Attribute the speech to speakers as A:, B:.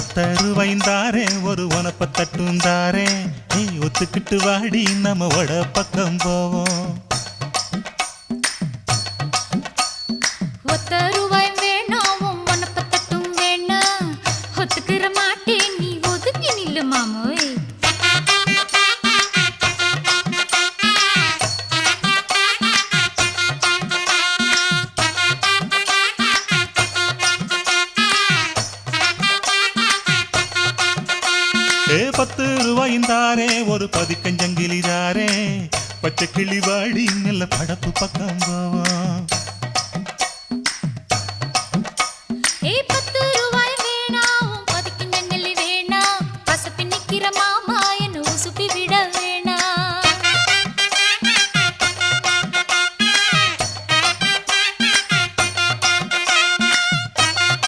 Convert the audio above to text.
A: ஒத்தருவைந்தாரே ஒரு உனப்ப தட்டுந்தாரே ஒத்துக்கிட்டு வாடி நம்ம வட பக்கம் போவோம்
B: ஒத்தருவாய் வேணாம் உனப்ப தட்டும் வேணா ஒத்துக்கிற மாட்டே நீ ஒதுங்கி நில்லு மாமோய்
A: ₹10 ஒரு பதிக்கஞ்சங்கிலிதாரே பச்சை கிளி வாடி நல்ல படப்பு பக்கம் போவோம்